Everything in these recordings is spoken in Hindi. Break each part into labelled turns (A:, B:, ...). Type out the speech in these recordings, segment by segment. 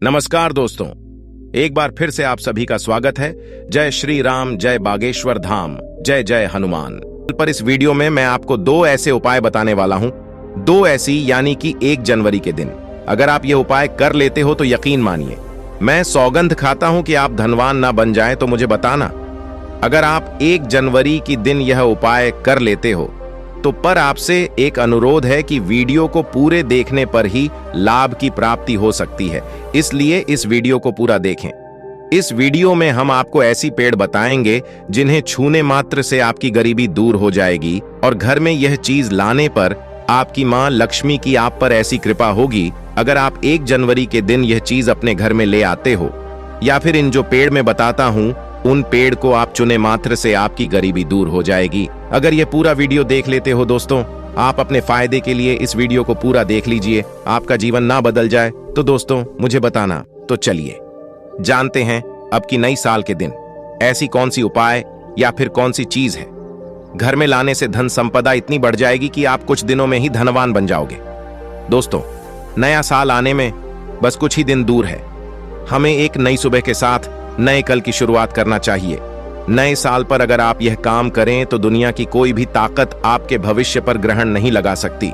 A: नमस्कार दोस्तों, एक बार फिर से आप सभी का स्वागत है। जय श्री राम, जय बागेश्वर धाम, जय जय हनुमान। पर इस वीडियो में मैं आपको दो ऐसे उपाय बताने वाला हूं, दो ऐसी यानी कि 1 जनवरी के दिन अगर आप ये उपाय कर लेते हो तो यकीन मानिए, मैं सौगंध खाता हूं कि आप धनवान ना बन जाएं। तो मुझे बताना, अगर आप 1 जनवरी की दिन यह उपाय कर लेते हो तो पर आपसे एक अनुरोध है कि वीडियो को पूरे देखने पर ही लाभ की प्राप्ति हो सकती है, इसलिए इस वीडियो को पूरा देखें। इस वीडियो में हम आपको ऐसी पेड़ बताएंगे जिन्हें छूने मात्र से आपकी गरीबी दूर हो जाएगी और घर में यह चीज लाने पर आपकी मां लक्ष्मी की आप पर ऐसी कृपा होगी। अगर आप 1 जनवरी के दिन यह चीज अपने घर में ले आते हो या फिर इन जो पेड़ में बताता हूं उन पेड़ को आप चुने मात्र से आपकी गरीबी दूर हो जाएगी। अगर ये पूरा वीडियो देख लेते हो दोस्तों, आप अपने फायदे के लिए इस वीडियो को पूरा देख लीजिए, आपका जीवन ना बदल जाए तो दोस्तों मुझे बताना। तो चलिए जानते हैं अब की नई साल के दिन ऐसी कौन सी उपाय या फिर कौन सी चीज है घर में लाने से धन संपदा इतनी बढ़ जाएगी कि आप कुछ दिनों में ही धनवान बन जाओगे। दोस्तों, नया साल आने में बस कुछ ही दिन दूर है। हमें एक नई सुबह के साथ नए कल की शुरुआत करना चाहिए। नए साल पर अगर आप यह काम करें तो दुनिया की कोई भी ताकत आपके भविष्य पर ग्रहण नहीं लगा सकती।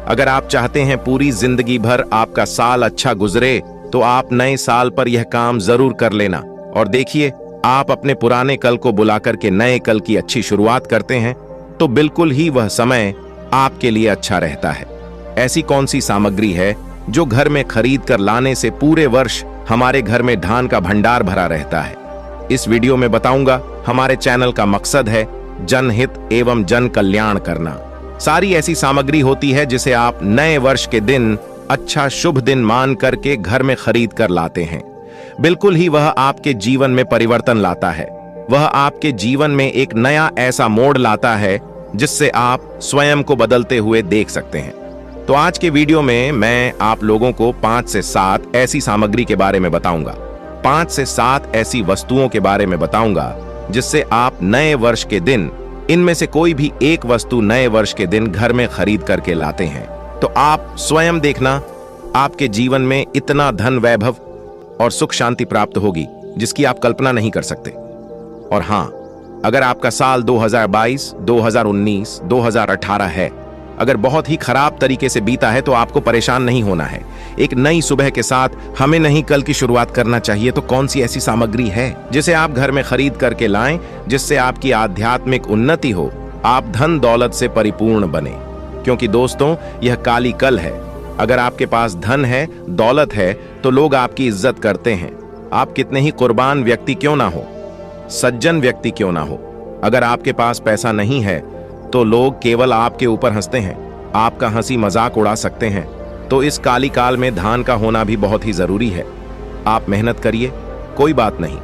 A: अगर आप चाहते हैं पूरी जिंदगी भर आपका साल अच्छा गुजरे तो आप नए साल पर यह काम जरूर कर लेना और देखिए, आप अपने पुराने कल को बुलाकर के नए कल की अच्छी शुरुआत करते हैं तो बिल्कुल ही वह समय आपके लिए अच्छा रहता है। ऐसी कौन सी सामग्री है जो घर में खरीद कर लाने से पूरे वर्ष हमारे घर में धान का भंडार भरा रहता है? इस वीडियो में बताऊंगा। हमारे चैनल का मकसद है जनहित एवं जन कल्याण करना। सारी ऐसी सामग्री होती है जिसे आप नए वर्ष के दिन अच्छा शुभ दिन मान करके घर में खरीद कर लाते हैं। बिल्कुल ही वह आपके जीवन में परिवर्तन लाता है। वह आपके जीवन में एक नया ऐसा मोड़ लाता है जिससे आप स्वयं को बदलते हुए देख सकते हैं। तो आज के वीडियो में मैं आप लोगों को 5 से 7 ऐसी सामग्री के बारे में बताऊंगा, 5 से 7 ऐसी वस्तुओं के बारे में बताऊंगा जिससे आप नए वर्ष के दिन इनमें से कोई भी एक वस्तु नए वर्ष के दिन घर में खरीद करके लाते हैं तो आप स्वयं देखना, आपके जीवन में इतना धन वैभव और सुख शांति प्राप्त होगी जिसकी आप कल्पना नहीं कर सकते। और हां, अगर आपका साल 2022, 2019, 2018 है, अगर बहुत ही खराब तरीके से बीता है तो आपको परेशान नहीं होना है। एक नई सुबह के साथ हमें नई कल की शुरुआत करना चाहिए। तो कौन सी ऐसी सामग्री है जिसे आप घर में खरीद करके लाएं जिससे आपकी आध्यात्मिक उन्नति हो, आप धन दौलत से परिपूर्ण बने? क्योंकि दोस्तों, यह काली कल है। अगर आपके पास धन है, दौलत है तो लोग आपकी इज्जत करते हैं। आप कितने ही कुर्बान व्यक्ति क्यों ना हो, सज्जन व्यक्ति क्यों ना हो, अगर आपके पास पैसा नहीं है तो लोग केवल आपके ऊपर हंसते हैं, आपका हंसी मजाक उड़ा सकते हैं। तो इस काली काल में दान का होना भी बहुत ही जरूरी है। आप मेहनत करिए, कोई बात नहीं।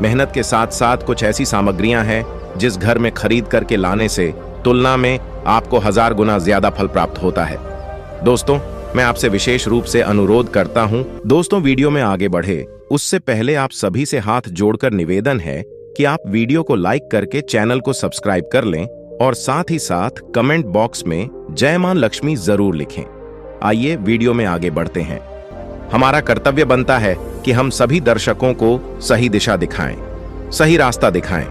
A: मेहनत के साथ साथ कुछ ऐसी सामग्रियां हैं जिस घर में खरीद करके लाने से तुलना में आपको 1000 गुना ज्यादा फल प्राप्त होता है। दोस्तों, मैं आपसे विशेष रूप से अनुरोध करता हूं, दोस्तों वीडियो में आगे बढ़े उससे पहले आप सभी से हाथ जोड़कर निवेदन है कि आप वीडियो को लाइक करके चैनल को सब्सक्राइब कर लें और साथ ही साथ कमेंट बॉक्स में जय मां लक्ष्मी जरूर लिखें। आइए वीडियो में आगे बढ़ते हैं। हमारा कर्तव्य बनता है कि हम सभी दर्शकों को सही दिशा दिखाएं, सही रास्ता दिखाएं,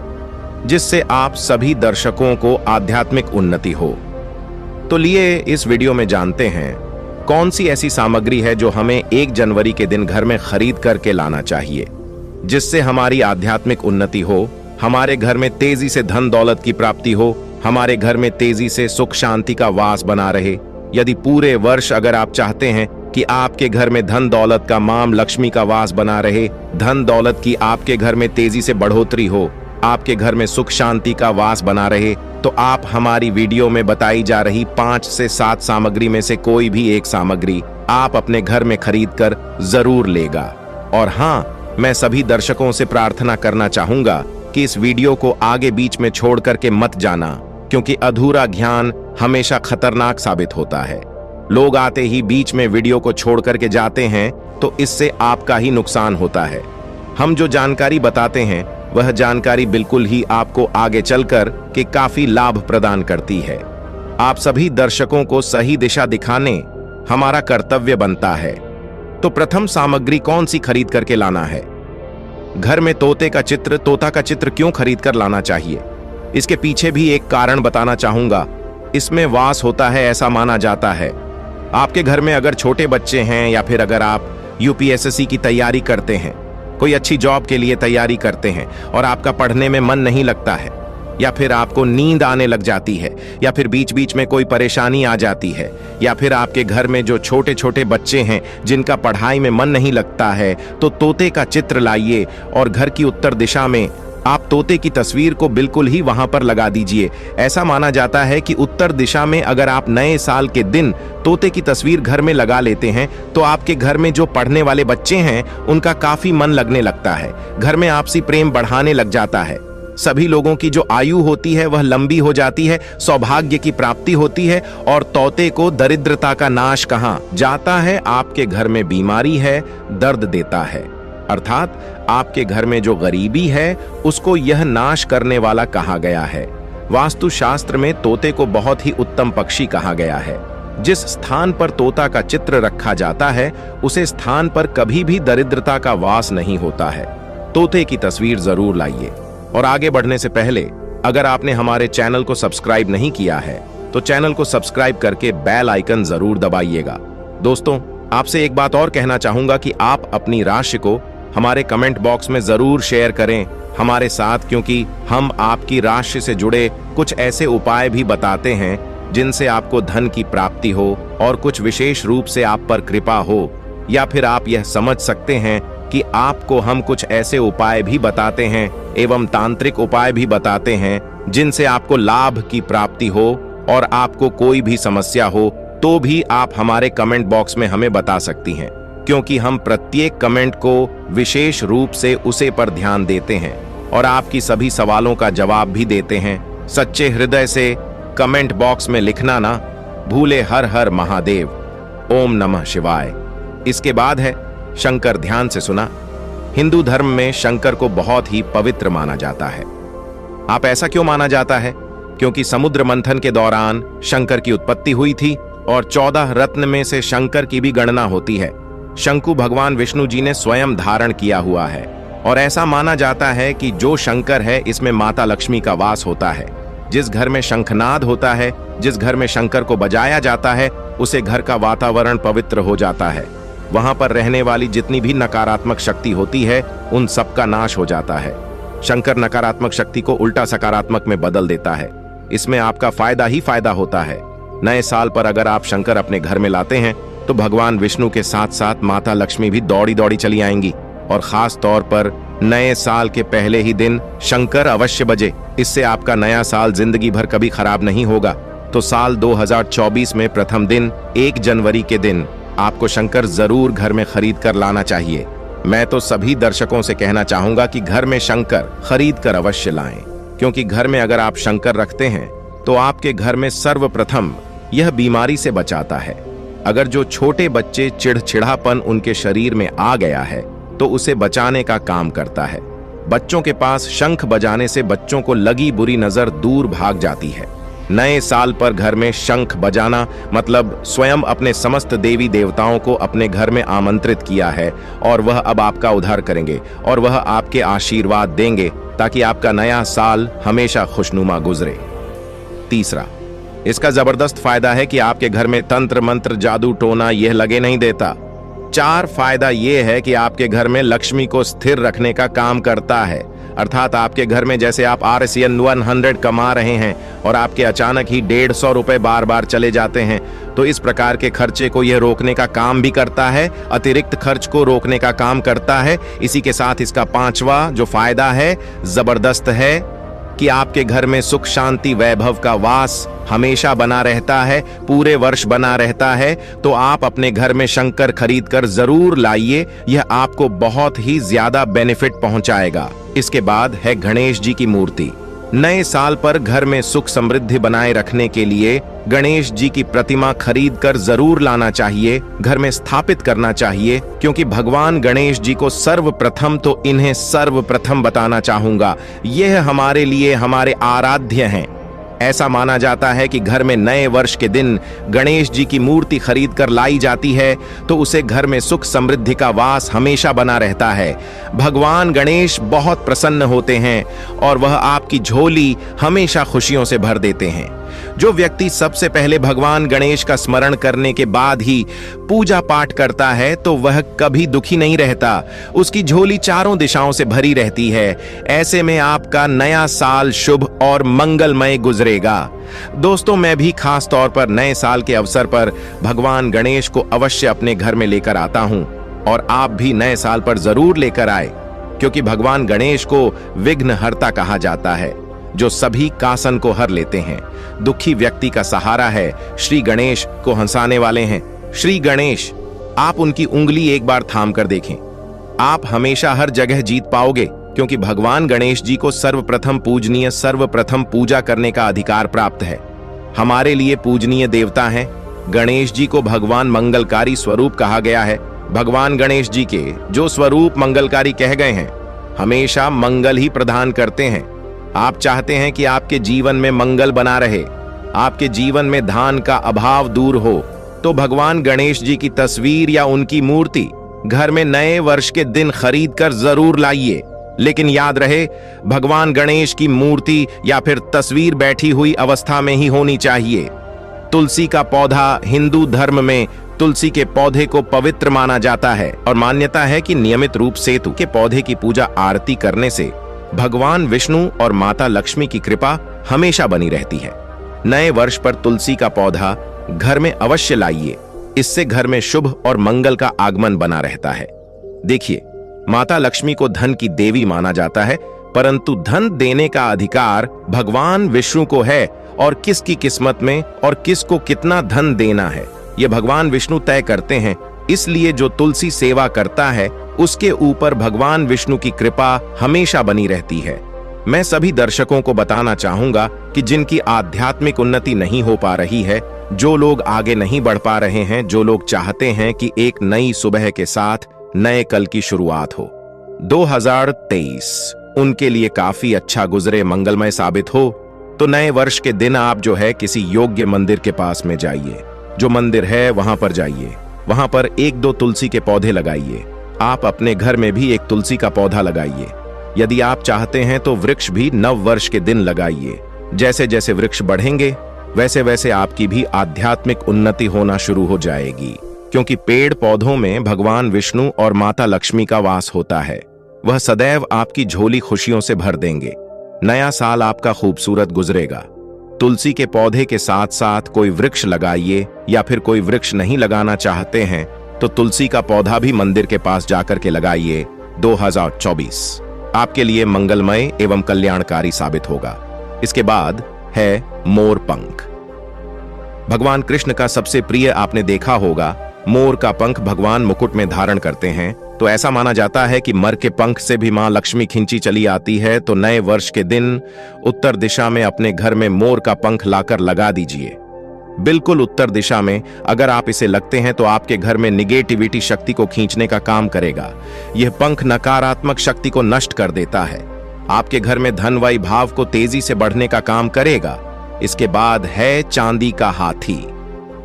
A: जिससे आप सभी दर्शकों को आध्यात्मिक उन्नति हो। तो लिए इस वीडियो में जानते हैं कौन सी ऐसी सामग्री है जो हमें 1 जनवरी के दिन घर में खरीद करके लाना चाहिए जिससे हमारी आध्यात्मिक उन्नति हो, हमारे घर में तेजी से धन दौलत की प्राप्ति हो, हमारे घर में तेजी से सुख शांति का वास बना रहे। यदि पूरे वर्ष अगर आप चाहते हैं कि आपके घर में धन दौलत का माम लक्ष्मी का वास बना रहे, धन दौलत की आपके घर में तेजी से बढ़ोतरी हो, आपके घर में सुख शांति का वास बना रहे, तो आप हमारी वीडियो में बताई जा रही 5 से 7 सामग्री में से कोई भी एक सामग्री आप अपने घर में खरीद कर जरूर लेगा। और हां, मैं सभी दर्शकों से प्रार्थना करना चाहूंगा कि इस वीडियो को आगे बीच में छोड़ करके मत जाना, क्योंकि अधूरा ज्ञान हमेशा खतरनाक साबित होता है। लोग आते ही बीच में वीडियो को छोड़ करके जाते हैं तो इससे आपका ही नुकसान होता है। हम जो जानकारी बताते हैं वह जानकारी बिल्कुल ही आपको आगे चलकर के काफी लाभ प्रदान करती है। आप सभी दर्शकों को सही दिशा दिखाने हमारा कर्तव्य बनता है। तो प्रथम सामग्री कौन सी खरीद करके लाना है? घर में तोता का चित्र क्यों खरीद कर लाना चाहिए? इसके पीछे भी एक कारण बताना चाहूंगा। इसमें वास होता है ऐसा माना जाता है। आपके घर में अगर छोटे बच्चे हैं या फिर अगर आप यूपीएससी की तैयारी करते हैं, कोई अच्छी जॉब के लिए तैयारी करते हैं और आपका पढ़ने में मन नहीं लगता है, या फिर आपको नींद आने लग जाती है, या फिर बीच बीच में कोई परेशानी आ जाती है, या फिर आपके घर में जो छोटे छोटे बच्चे हैं जिनका पढ़ाई में मन नहीं लगता है, तो तोते का चित्र लाइए और घर की उत्तर दिशा में आप तोते की तस्वीर को बिल्कुल ही वहां पर लगा दीजिए। ऐसा माना जाता है कि उत्तर दिशा में अगर आप नए साल के दिन तोते की तस्वीर घर में लगा लेते हैं तो आपके घर में जो पढ़ने वाले बच्चे हैं उनका काफी मन लगने लगता है, घर में आपसी प्रेम बढ़ाने लग जाता है। सभी लोगों की जो आयु होती है वह लंबी हो जाती है, सौभाग्य की प्राप्ति होती है, और तोते को दरिद्रता का नाश कहा जाता है। आपके घर में बीमारी है, दर्द देता है, अर्थात आपके घर में जो गरीबी है उसको यह नाश करने वाला कहा गया है। वास्तुशास्त्र में तोते को बहुत ही उत्तम पक्षी कहा गया है। जिस स्थान पर तोता का चित्र रखा जाता है उसे स्थान पर कभी भी दरिद्रता का वास नहीं होता है। तोते की तस्वीर जरूर लाइए। और आगे बढ़ने से पहले अगर आपने हमारे चैनल को सब्सक्राइब नहीं किया है तो चैनल को सब्सक्राइब करके बेल आइकन जरूर दबाइएगा। दोस्तों, आपसे एक बात और कहना चाहूंगा कि आप अपनी राशि को हमारे कमेंट बॉक्स में जरूर शेयर करें हमारे साथ, क्योंकि हम आपकी राशि से जुड़े कुछ ऐसे उपाय भी बताते हैं जिनसे आपको धन की प्राप्ति हो और कुछ विशेष रूप से आप पर कृपा हो, या फिर आप यह समझ सकते हैं कि आपको हम कुछ ऐसे उपाय भी बताते हैं एवं तांत्रिक उपाय भी बताते हैं जिनसे आपको लाभ की प्राप्ति हो और आपको कोई भी समस्या हो तो भी आप हमारे कमेंट बॉक्स में हमें बता सकती हैं, क्योंकि हम प्रत्येक कमेंट को विशेष रूप से उसे पर ध्यान देते हैं और आपकी सभी सवालों का जवाब भी देते हैं। सच्चे हृदय से कमेंट बॉक्स में लिखना ना भूले। हर हर महादेव, ओम नमः शिवाय। इसके बाद है शंकर। ध्यान से सुना। हिंदू धर्म में शंकर को बहुत ही पवित्र माना जाता है। आप ऐसा क्यों माना जाता है? क्योंकि समुद्र मंथन के दौरान शंकर की उत्पत्ति हुई थी और 14 रत्न में से शंकर की भी गणना होती है। शंकु भगवान विष्णु जी ने स्वयं धारण किया हुआ है और ऐसा माना जाता है कि जो शंकर है इसमें माता लक्ष्मी का वास होता है। जिस घर में शंखनाद होता है, जिस घर में शंकर को बजाया जाता है, उसे घर का वातावरण पवित्र हो जाता है। वहां पर रहने वाली जितनी भी नकारात्मक शक्ति होती है उन सब का नाश हो जाता है। शंकर नकारात्मक शक्ति को उल्टा सकारात्मक में बदल देता है। इसमें आपका फायदा ही फायदा होता है। नए साल पर अगर आप शंकर अपने घर में लाते हैं तो भगवान विष्णु के साथ साथ माता लक्ष्मी भी दौड़ी दौड़ी चली आएंगी, और खास तौर पर नए साल के पहले ही दिन शंकर अवश्य बजे। इससे आपका नया साल जिंदगी भर कभी खराब नहीं होगा। तो साल 2024 में प्रथम दिन 1 जनवरी के दिन आपको शंकर जरूर घर में खरीद कर लाना चाहिए। मैं तो सभी दर्शकों से कहना चाहूंगा कि घर में शंकर खरीद कर अवश्य लाएं, क्योंकि घर में अगर आप शंकर रखते हैं तो आपके घर में सर्वप्रथम यह बीमारी से बचाता है। अगर जो छोटे बच्चे चिड़चिड़ापन उनके शरीर में आ गया है तो उसे बचाने का काम करता है। बच्चों के पास शंख बजाने से बच्चों को लगी बुरी नजर दूर भाग जाती है। नए साल पर घर में शंख बजाना मतलब स्वयं अपने समस्त देवी देवताओं को अपने घर में आमंत्रित किया है, और वह अब आपका उद्धार करेंगे और वह आपके आशीर्वाद देंगे ताकि आपका नया साल हमेशा खुशनुमा गुजरे। तीसरा, इसका जबरदस्त फायदा है कि आपके घर में तंत्र मंत्र जादू टोना यह लगे नहीं देता। 4 फायदा यह है कि आपके घर में लक्ष्मी को स्थिर रखने का काम करता है, अर्थात आपके घर में जैसे आप RSN 100 कमा रहे हैं और आपके अचानक ही 150 रुपए बार बार चले जाते हैं, तो इस प्रकार के खर्चे को यह रोकने का काम भी करता है, अतिरिक्त खर्च को रोकने का काम करता है। इसी के साथ इसका 5वां जो फायदा है जबरदस्त है कि आपके घर में सुख शांति वैभव का वास हमेशा बना रहता है, पूरे वर्ष बना रहता है। तो आप अपने घर में शंकर खरीद कर जरूर लाइए, यह आपको बहुत ही ज्यादा बेनिफिट पहुंचाएगा। इसके बाद है गणेश जी की मूर्ति। नए साल पर घर में सुख समृद्धि बनाए रखने के लिए गणेश जी की प्रतिमा खरीद कर जरूर लाना चाहिए, घर में स्थापित करना चाहिए, क्योंकि भगवान गणेश जी को सर्वप्रथम तो इन्हें सर्वप्रथम बताना चाहूंगा, यह हमारे लिए हमारे आराध्य हैं। ऐसा माना जाता है कि घर में नए वर्ष के दिन गणेश जी की मूर्ति खरीद कर लाई जाती है तो उसे घर में सुख समृद्धि का वास हमेशा बना रहता है। भगवान गणेश बहुत प्रसन्न होते हैं और वह आपकी झोली हमेशा खुशियों से भर देते हैं। जो व्यक्ति सबसे पहले भगवान गणेश का स्मरण करने के बाद ही पूजा पाठ करता है तो वह कभी दुखी नहीं रहता, उसकी झोली चारों दिशाओं से भरी रहती है। ऐसे में आपका नया साल शुभ और मंगलमय गुजरेगा। दोस्तों, मैं भी खास तौर पर नए साल के अवसर पर भगवान गणेश को अवश्य अपने घर में लेकर आता हूं और आप भी नए साल पर जरूर लेकर आए, क्योंकि भगवान गणेश को विघ्नहर्ता कहा जाता है, जो सभी कासन को हर लेते हैं। दुखी व्यक्ति का सहारा है, श्री गणेश को हंसाने वाले हैं। श्री गणेश, आप उनकी उंगली एक बार थाम कर देखें, आप हमेशा हर जगह जीत पाओगे, क्योंकि भगवान गणेश जी को सर्वप्रथम पूजनीय, सर्वप्रथम पूजा करने का अधिकार प्राप्त है। हमारे लिए पूजनीय देवता हैं। गणेश जी को भगवान मंगलकारी स्वरूप कहा गया है। भगवान गणेश जी के जो स्वरूप मंगलकारी कह गए हैं, हमेशा मंगल ही प्रदान करते हैं। आप चाहते हैं कि आपके जीवन में मंगल बना रहे, आपके जीवन में धन का अभाव दूर हो, तो भगवान गणेश जी की तस्वीर या उनकी मूर्ति घर में नए वर्ष के दिन खरीद कर जरूर लाइए। लेकिन याद रहे, भगवान गणेश की मूर्ति या फिर तस्वीर बैठी हुई अवस्था में ही होनी चाहिए। तुलसी का पौधा, हिंदू धर्म में तुलसी के पौधे को पवित्र माना जाता है और मान्यता है कि नियमित रूप से सेतु के पौधे की पूजा आरती करने से भगवान विष्णु और माता लक्ष्मी की कृपा हमेशा बनी रहती है। नए वर्ष पर तुलसी का पौधा घर में अवश्य लाइए, इससे घर में शुभ और मंगल का आगमन बना रहता है। देखिए, माता लक्ष्मी को धन की देवी माना जाता है, परंतु धन देने का अधिकार भगवान विष्णु को है और किसकी किस्मत में और किसको कितना धन देना है, यह भगवान विष्णु तय करते हैं। इसलिए जो तुलसी सेवा करता है उसके ऊपर भगवान विष्णु की कृपा हमेशा बनी रहती है। मैं सभी दर्शकों को बताना चाहूंगा कि जिनकी आध्यात्मिक उन्नति नहीं हो पा रही है, जो लोग आगे नहीं बढ़ पा रहे हैं, जो लोग चाहते हैं कि एक नई सुबह के साथ नए कल की शुरुआत हो, 2023 उनके लिए काफी अच्छा गुजरे, मंगलमय साबित हो, तो नए वर्ष के दिन आप जो है किसी योग्य मंदिर के पास में जाइए। जो मंदिर है वहां पर जाइए, वहां पर 1-2 तुलसी के पौधे लगाइए। आप अपने घर में भी एक तुलसी का पौधा लगाइए। यदि आप चाहते हैं तो वृक्ष भी नव वर्ष के दिन लगाइए। जैसे जैसे वृक्ष बढ़ेंगे वैसे वैसे आपकी भी आध्यात्मिक उन्नति होना शुरू हो जाएगी, क्योंकि पेड़ पौधों में भगवान विष्णु और माता लक्ष्मी का वास होता है। वह सदैव आपकी झोली खुशियों से भर देंगे। नया साल आपका खूबसूरत गुजरेगा। तुलसी के पौधे के साथ साथ कोई वृक्ष लगाइए, या फिर कोई वृक्ष नहीं लगाना चाहते हैं तो तुलसी का पौधा भी मंदिर के पास जाकर के लगाइए। 2024 आपके लिए मंगलमय एवं कल्याणकारी साबित होगा। इसके बाद है मोर पंख। भगवान कृष्ण का सबसे प्रिय आपने देखा होगा, मोर का पंख भगवान मुकुट में धारण करते हैं। तो ऐसा माना जाता है कि मर के पंख से भी मां लक्ष्मी खींची चली आती है। तो नए वर्ष के दिन उत्तर दिशा में अपने घर में मोर का पंख लाकर लगा दीजिए। बिल्कुल उत्तर दिशा में अगर आप इसे लगते हैं तो आपके घर में निगेटिविटी शक्ति को खींचने का काम करेगा। यह पंख नकारात्मक शक्ति को नष्ट कर देता है। आपके घर में धनवाई भाव को तेजी से बढ़ने का काम करेगा। इसके बाद है चांदी का हाथी।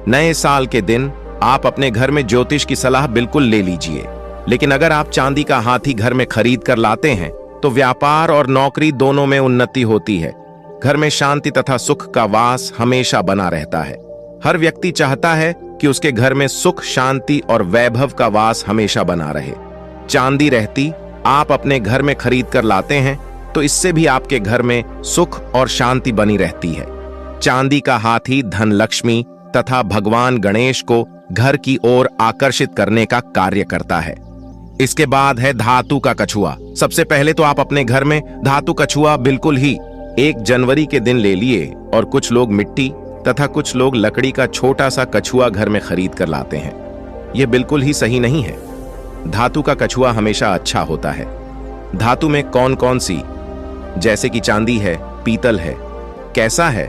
A: नए साल के दिन आप अपने घर में ज्योतिष की सलाह बिल्कुल ले लीजिए, लेकिन अगर आप चांदी का हाथी घर में खरीद कर लाते हैं तो व्यापार और नौकरी दोनों में उन्नति होती है। घर में शांति तथा सुख का वास हमेशा बना रहता है। हर व्यक्ति चाहता है कि उसके घर में सुख, शांति और वैभव का वास हमेशा बना रहे। चांदी रहती आप अपने घर में खरीद कर लाते हैं तो इससे भी आपके घर में सुख और शांति बनी रहती है। चांदी का हाथी धन लक्ष्मी तथा भगवान गणेश को घर की ओर आकर्षित करने का कार्य करता है। इसके बाद है धातु का कछुआ। सबसे पहले तो आप अपने घर में धातु कछुआ बिल्कुल ही 1 जनवरी के दिन ले लिए, और कुछ लोग मिट्टी तथा कुछ लोग लकड़ी का छोटा सा कछुआ घर में खरीद कर लाते हैं। यह बिल्कुल ही सही नहीं है। धातु का कछुआ हमेशा अच्छा होता है। धातु में कौन कौन सी, जैसे कि चांदी है, पीतल है, कैसा है,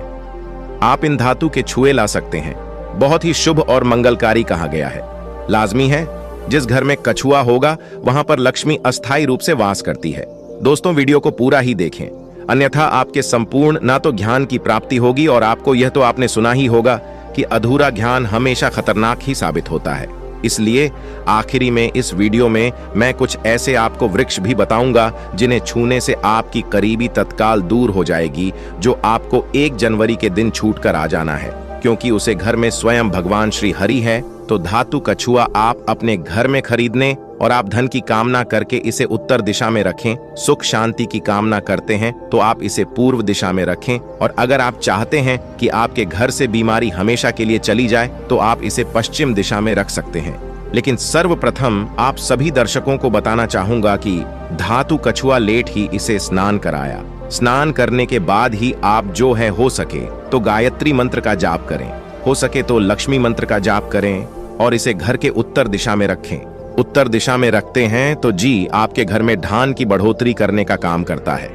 A: आप इन धातु के छुए ला सकते हैं। बहुत ही शुभ और मंगलकारी कहा गया है। लाजमी है जिस घर में कछुआ होगा वहां पर लक्ष्मी अस्थायी रूप से वास करती है। दोस्तों, वीडियो को पूरा ही देखें। अन्यथा आपके संपूर्ण ना तो ज्ञान की प्राप्ति होगी, और आपको यह तो आपने सुना ही होगा कि अधूरा ज्ञान हमेशा खतरनाक ही साबित होता है। इसलिए आखिरी में इस वीडियो में मैं कुछ ऐसे आपको वृक्ष भी बताऊंगा जिन्हें छूने से आपकी करीबी तत्काल दूर हो जाएगी, जो आपको 1 जनवरी के दिन छूट कर आ जाना है, क्योंकि उसे घर में स्वयं भगवान श्री हरि है। तो धातु कछुआ आप अपने घर में खरीदने और आप धन की कामना करके इसे उत्तर दिशा में रखें। सुख शांति की कामना करते हैं तो आप इसे पूर्व दिशा में रखें, और अगर आप चाहते हैं कि आपके घर से बीमारी हमेशा के लिए चली जाए तो आप इसे पश्चिम दिशा में रख सकते हैं। लेकिन सर्वप्रथम आप सभी दर्शकों को बताना चाहूंगा कि धातु कछुआ लेट ही इसे स्नान कराया। स्नान करने के बाद ही आप जो है हो सके तो गायत्री मंत्र का जाप करें, हो सके तो लक्ष्मी मंत्र का जाप करें, और इसे घर के उत्तर दिशा में रखें। उत्तर दिशा में रखते हैं तो जी आपके घर में धन की बढ़ोतरी करने का काम करता है।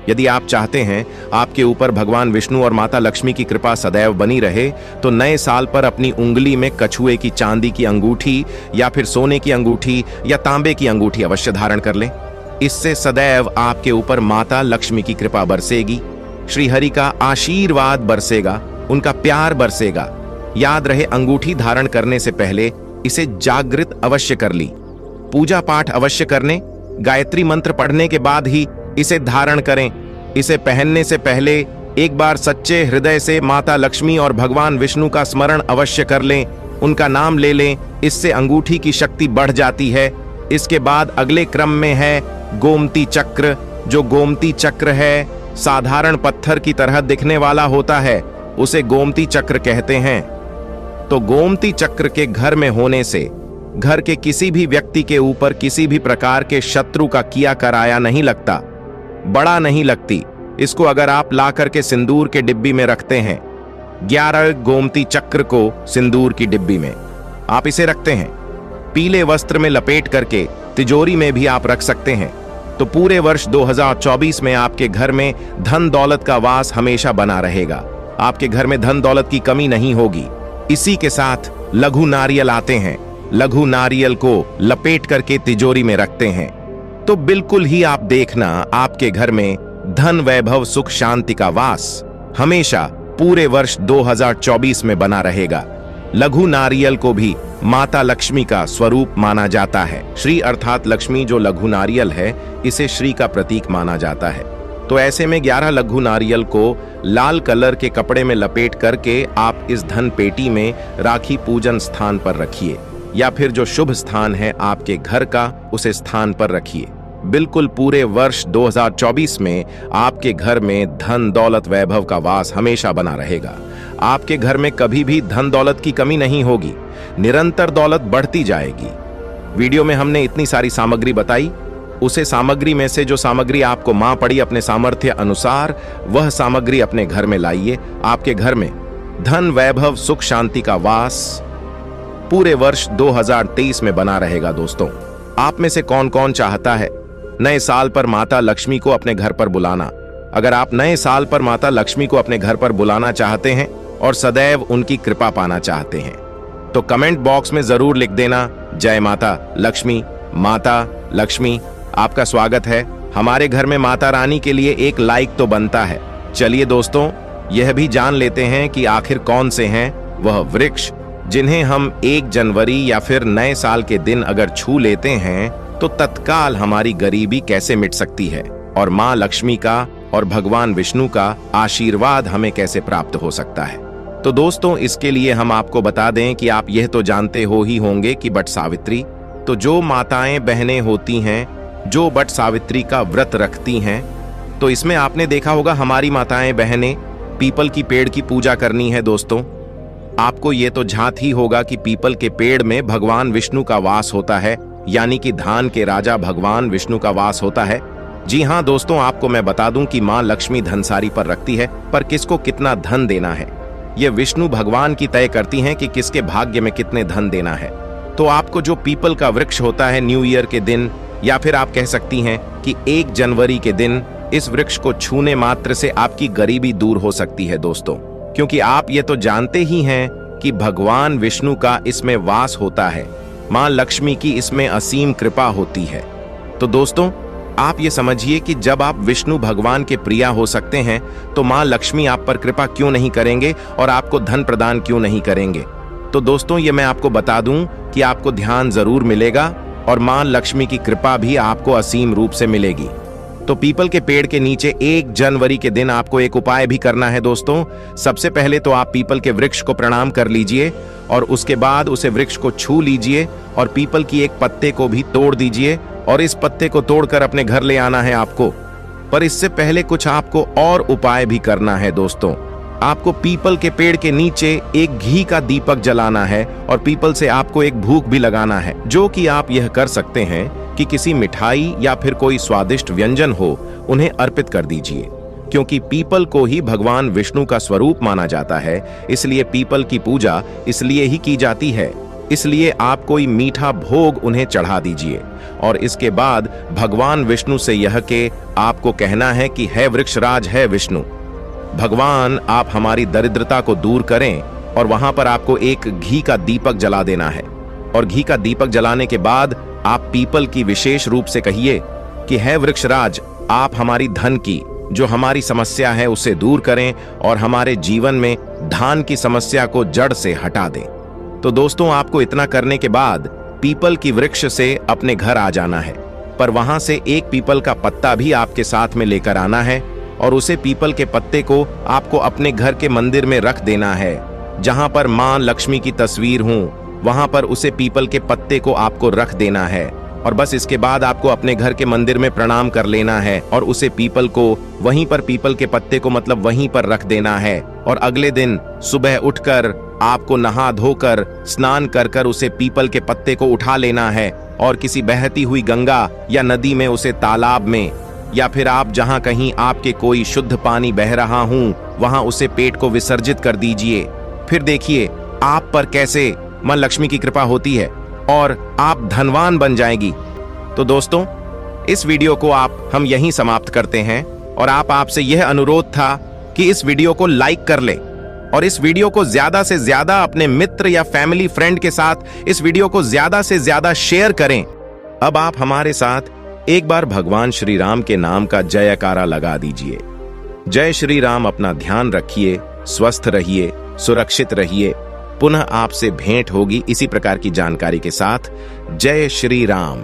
A: यदि आप चाहते हैं आपके ऊपर भगवान विष्णु और माता लक्ष्मी की कृपा सदैव बनी रहे, तो नए साल पर अपनी उंगली में कछुए की चांदी की अंगूठी या फिर सोने की अंगूठी या तांबे की अंगूठी अवश्य धारण कर लें। इससे सदैव आपके ऊपर माता लक्ष्मी की कृपा बरसेगी, श्री हरि का आशीर्वाद बरसेगा, उनका प्यार बरसेगा। याद रहे, अंगूठी धारण करने से पहले इसे जागृत अवश्य कर ली। पूजा पाठ अवश्य करने, गायत्री मंत्र पढ़ने के बाद ही इसे धारण करें। इसे पहनने से पहले एक बार सच्चे हृदय से माता लक्ष्मी और भगवान विष्णु का स्मरण अवश्य कर लें, उनका नाम ले लें। इससे अंगूठी की शक्ति बढ़ जाती है। इसके बाद अगले क्रम में है गोमती चक्र। जो गोमती चक्र है साधारण पत्थर की तरह दिखने वाला होता है, उसे गोमती चक्र कहते हैं। तो गोमती चक्र के घर में होने से घर के किसी भी व्यक्ति के ऊपर किसी भी प्रकार के शत्रु का किया कराया नहीं लगता, बड़ा नहीं लगती। इसको अगर आप ला करके सिंदूर के डिब्बी में रखते हैं, 11 गोमती चक्र को सिंदूर की डिब्बी में आप इसे रखते हैं, पीले वस्त्र में लपेट करके तिजोरी में भी आप रख सकते हैं, तो पूरे वर्ष 2024 में आपके घर में धन दौलत का वास हमेशा बना रहेगा। आपके घर में धन दौलत की कमी नहीं होगी। इसी के साथ लघु नारियल आते हैं, लघु नारियल को लपेट करके तिजोरी में रखते हैं, तो बिल्कुल ही आप देखना आपके घर में धन वैभव सुख शांति का वास हमेशा पूरे वर्ष 2024 में बना रहेगा। लघु नारियल को भी माता लक्ष्मी का स्वरूप माना जाता है। श्री अर्थात लक्ष्मी, जो लघु नारियल है इसे श्री का प्रतीक माना जाता है। तो ऐसे में 11 लघु नारियल को लाल कलर के कपड़े में लपेट करके आप इस धन पेटी में राखी पूजन स्थान पर रखिए, या फिर जो शुभ स्थान है आपके घर का उसे स्थान पर रखिए। बिल्कुल पूरे वर्ष 2024 में आपके घर में धन दौलत वैभव का वास हमेशा बना रहेगा। आपके घर में कभी भी धन दौलत की कमी नहीं होगी, निरंतर दौलत बढ़ती जाएगी। वीडियो में हमने इतनी सारी सामग्री बताई, उसे सामग्री में से जो सामग्री आपको मां पड़ी अपने सामर्थ्य अनुसार, वह सामग्री अपने घर में लाइए। आपके घर में धन वैभव सुख शांति का वास पूरे वर्ष 2023 में बना रहेगा। दोस्तों, आप में से कौन कौन चाहता है नए साल पर माता लक्ष्मी को अपने घर पर बुलाना? अगर आप नए साल पर माता लक्ष्मी को अपने घर पर बुलाना चाहते हैं और सदैव उनकी कृपा पाना चाहते हैं, तो कमेंट बॉक्स में जरूर लिख देना, जय माता लक्ष्मी। माता लक्ष्मी, आपका स्वागत है। हमारे घर में माता रानी के लिए एक लाइक तो बनता है। चलिए दोस्तों, यह भी जान लेते हैं कि आखिर कौन से हैं वह वृक्ष जिन्हें हम 1 जनवरी या फिर नए साल के दिन अगर छू लेते हैं तो तत्काल हमारी गरीबी कैसे मिट सकती है, और मां लक्ष्मी का और भगवान विष्णु का आशीर्वाद हमें कैसे प्राप्त हो सकता है। तो दोस्तों, इसके लिए हम आपको बता दें कि आप यह तो जानते हो ही होंगे कि बट सावित्री, तो जो माताएं बहनें होती हैं जो बट सावित्री का व्रत रखती हैं, तो इसमें आपने देखा होगा हमारी माताएं बहनें पीपल की पेड़ की पूजा करनी है। दोस्तों, आपको ये तो झात ही होगा कि पीपल के पेड़ में भगवान विष्णु का वास होता है, यानी कि धान के राजा भगवान विष्णु का वास होता है। जी हाँ दोस्तों, आपको मैं बता दूं कि मां लक्ष्मी धनसारी पर रखती है, पर किसको कितना धन देना है ये विष्णु भगवान की तय करती हैं कि किसके भाग्य में कितने धन देना है। तो आपको जो पीपल का वृक्ष होता है न्यू ईयर के दिन, या फिर आप कह सकती हैं कि 1 जनवरी के दिन, इस वृक्ष को छूने मात्र से आपकी गरीबी दूर हो सकती है दोस्तों, क्योंकि आप ये तो जानते ही हैं कि भगवान विष्णु का इसमें वास होता है, मां लक्ष्मी की इसमें असीम कृपा होती है। तो दोस्तों, आप ये समझिए कि जब आप विष्णु भगवान के प्रिया हो सकते हैं तो माँ लक्ष्मी आप पर कृपा क्यों नहीं करेंगे और आपको धन प्रदान क्यों नहीं करेंगे। तो दोस्तों, ये मैं आपको बता दूं कि आपको ध्यान जरूर मिलेगा और माँ लक्ष्मी की कृपा भी आपको असीम रूप से मिलेगी। तो पीपल के पेड़ के नीचे 1 जनवरी के दिन आपको एक उपाय भी करना है दोस्तों। सबसे पहले तो आप पीपल के वृक्ष को प्रणाम कर लीजिए और उसके बाद उसे वृक्ष को छू लीजिए और पीपल की एक पत्ते को भी तोड़ दीजिए और इस पत्ते को तोड़कर अपने घर ले आना है आपको। पर इससे पहले कुछ आपको और उपाय भी करना है दोस्तों। आपको पीपल के पेड़ के नीचे एक घी का दीपक जलाना है और पीपल से आपको एक भूख भी लगाना है, जो कि आप यह कर सकते हैं कि किसी मिठाई या फिर कोई स्वादिष्ट व्यंजन हो उन्हें अर्पित कर दीजिए, क्योंकि पीपल को ही भगवान विष्णु का स्वरूप माना जाता है। इसलिए पीपल की पूजा इसलिए ही की जाती है। इसलिए आप कोई मीठा भोग उन्हें चढ़ा दीजिए और इसके बाद भगवान विष्णु से यह के आपको कहना है कि है वृक्षराज, है विष्णु भगवान, आप हमारी दरिद्रता को दूर करें। और वहां पर आपको एक घी का दीपक जला देना है और घी का दीपक जलाने के बाद आप पीपल की विशेष रूप से कहिए कि है वृक्षराज, आप हमारी धन की जो हमारी समस्या है उसे दूर करें और हमारे जीवन में धान की समस्या को जड़ से हटा दें। तो दोस्तों, आपको इतना करने के बाद पीपल की वृक्ष से अपने घर आ जाना है, पर वहां से एक पीपल का पत्ता भी आपके साथ में लेकर आना है और उसे पीपल के पत्ते को आपको अपने घर के मंदिर में रख देना है। जहां पर मां लक्ष्मी की तस्वीर हो वहां पर उसे पीपल के पत्ते को आपको रख देना है और बस इसके बाद आपको अपने घर के मंदिर में प्रणाम कर लेना है और उसे पीपल को वहीं पर पीपल के पत्ते को मतलब वहीं पर रख देना है। और अगले दिन सुबह उठकर आपको नहा धोकर स्नान कर कर उसे पीपल के पत्ते को उठा लेना है और किसी बहती हुई गंगा या नदी में, उसे तालाब में, या फिर आप जहां कहीं आपके कोई शुद्ध पानी बह रहा हूं वहां उसे पेट को विसर्जित कर दीजिए। फिर देखिए आप पर कैसे मां लक्ष्मी की कृपा होती है और आप धनवान बन जाएगी। तो दोस्तों, इस वीडियो को हम यहीं समाप्त करते हैं और आपसे यह अनुरोध था कि इस वीडियो को लाइक कर ले और इस वीडियो को ज्यादा से ज्यादा अपने मित्र या फैमिली फ्रेंड के साथ इस वीडियो को ज्यादा से ज्यादा शेयर करें। अब आप हमारे साथ एक बार भगवान श्री राम के नाम का जयकारा लगा दीजिए। जय श्री राम। अपना ध्यान रखिए, स्वस्थ रहिए, सुरक्षित रहिए। पुनः आपसे भेंट होगी इसी प्रकार की जानकारी के साथ। जय श्री राम।